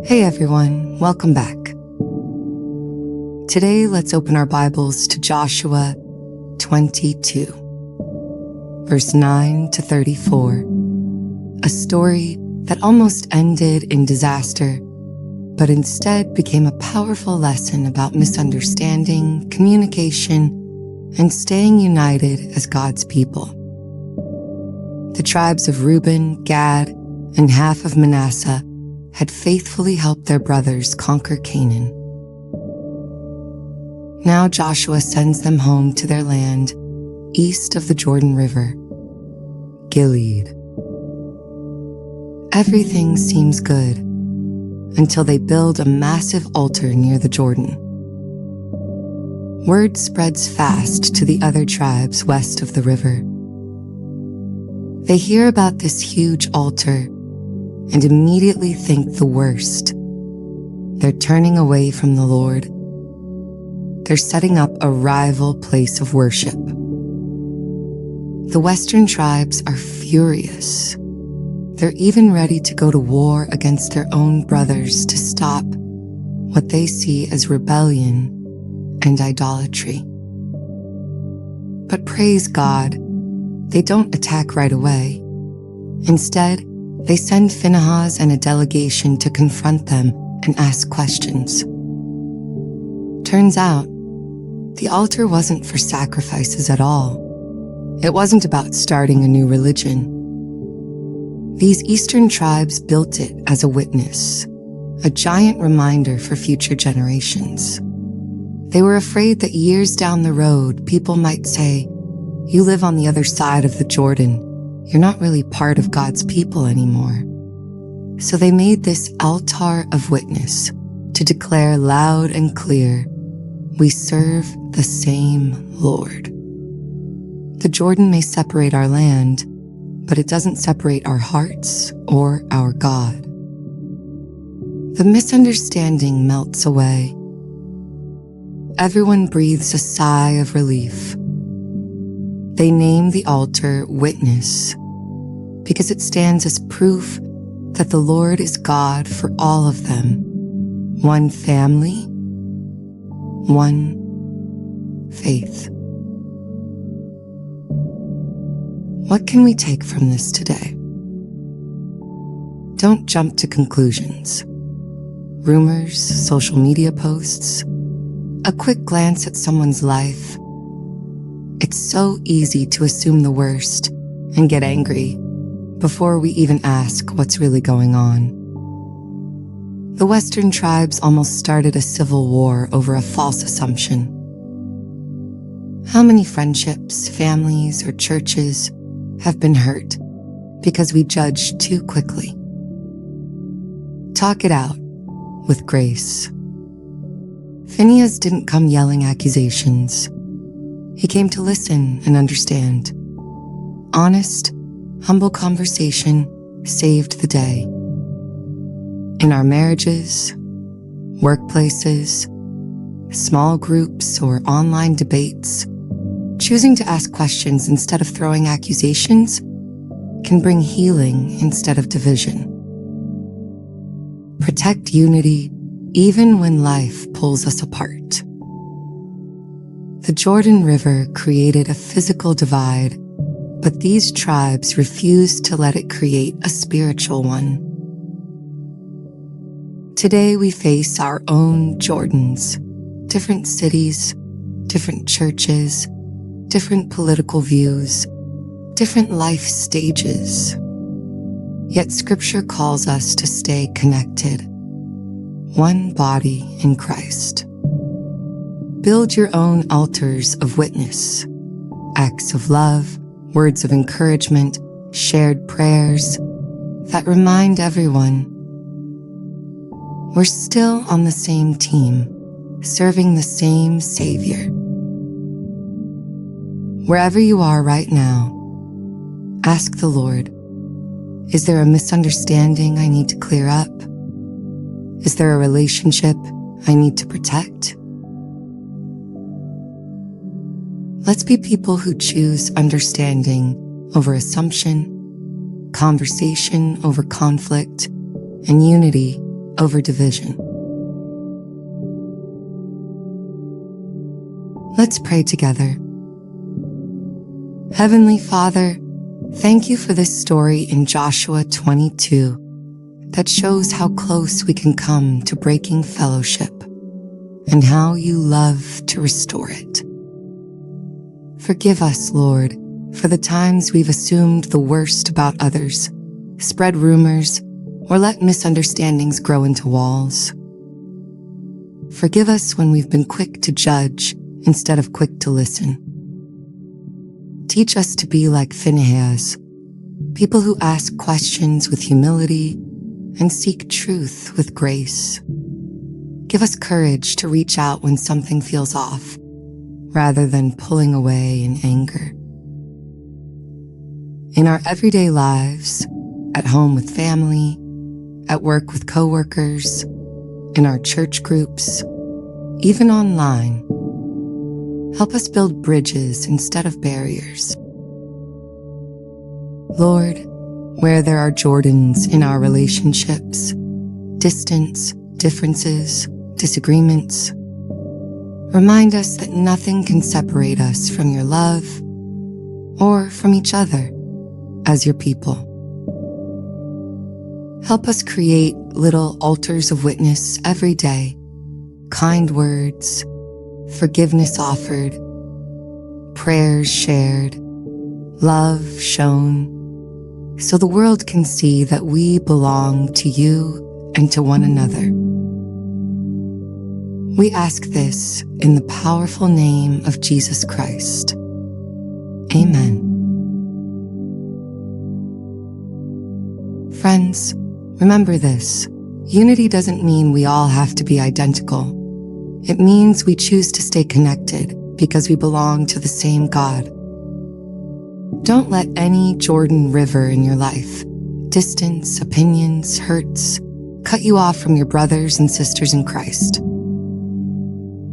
Hey everyone, welcome back. Today, let's open our Bibles to Joshua 22, verse 9 to 34, a story that almost ended in disaster, but instead became a powerful lesson about misunderstanding, communication, and staying united as God's people. The tribes of Reuben, Gad, and half of Manasseh had faithfully helped their brothers conquer Canaan. Now Joshua sends them home to their land east of the Jordan River, Gilead. Everything seems good until they build a massive altar near the Jordan. Word spreads fast to the other tribes west of the river. They hear about this huge altar and immediately think the worst. They're turning away from the Lord. They're setting up a rival place of worship. The western tribes are furious. They're even ready to go to war against their own brothers to stop what they see as rebellion and idolatry. But praise God, they don't attack right away. Instead, they send Phinehas and a delegation to confront them and ask questions. Turns out, the altar wasn't for sacrifices at all. It wasn't about starting a new religion. These eastern tribes built it as a witness, a giant reminder for future generations. They were afraid that years down the road, people might say, "You live on the other side of the Jordan. You're not really part of God's people anymore." So they made this altar of witness to declare loud and clear, "We serve the same Lord." The Jordan may separate our land, but it doesn't separate our hearts or our God. The misunderstanding melts away. Everyone breathes a sigh of relief. They name the altar Witness because it stands as proof that the Lord is God for all of them. One family, one faith. What can we take from this today? Don't jump to conclusions. Rumors, social media posts, a quick glance at someone's life. It's so easy to assume the worst and get angry before we even ask what's really going on. The Western tribes almost started a civil war over a false assumption. How many friendships, families, or churches have been hurt because we judged too quickly? Talk it out with grace. Phinehas didn't come yelling accusations. He came to listen and understand. Honest, humble conversation saved the day. In our marriages, workplaces, small groups, or online debates, choosing to ask questions instead of throwing accusations can bring healing instead of division. Protect unity even when life pulls us apart. The Jordan River created a physical divide, but these tribes refused to let it create a spiritual one. Today we face our own Jordans, different cities, different churches, different political views, different life stages. Yet Scripture calls us to stay connected, one body in Christ. Build your own altars of witness, acts of love, words of encouragement, shared prayers that remind everyone we're still on the same team, serving the same Savior. Wherever you are right now, ask the Lord, is there a misunderstanding I need to clear up? Is there a relationship I need to protect? Let's be people who choose understanding over assumption, conversation over conflict, and unity over division. Let's pray together. Heavenly Father, thank you for this story in Joshua 22 that shows how close we can come to breaking fellowship and how you love to restore it. Forgive us, Lord, for the times we've assumed the worst about others, spread rumors, or let misunderstandings grow into walls. Forgive us when we've been quick to judge instead of quick to listen. Teach us to be like Phinehas, people who ask questions with humility and seek truth with grace. Give us courage to reach out when something feels off, rather than pulling away in anger. In our everyday lives, at home with family, at work with coworkers, in our church groups, even online, help us build bridges instead of barriers. Lord, where there are Jordans in our relationships, distance, differences, disagreements, remind us that nothing can separate us from your love or from each other as your people. Help us create little altars of witness every day, kind words, forgiveness offered, prayers shared, love shown, so the world can see that we belong to you and to one another. We ask this in the powerful name of Jesus Christ. Amen. Friends, remember this. Unity doesn't mean we all have to be identical. It means we choose to stay connected because we belong to the same God. Don't let any Jordan River in your life, distance, opinions, hurts, cut you off from your brothers and sisters in Christ.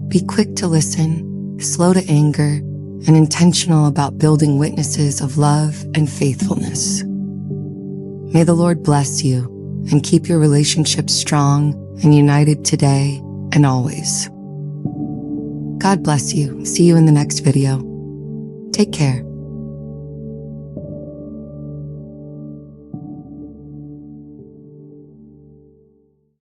Be quick to listen, slow to anger, and intentional about building witnesses of love and faithfulness. May the Lord bless you and keep your relationships strong and united today and always. God bless you. See you in the next video. Take care.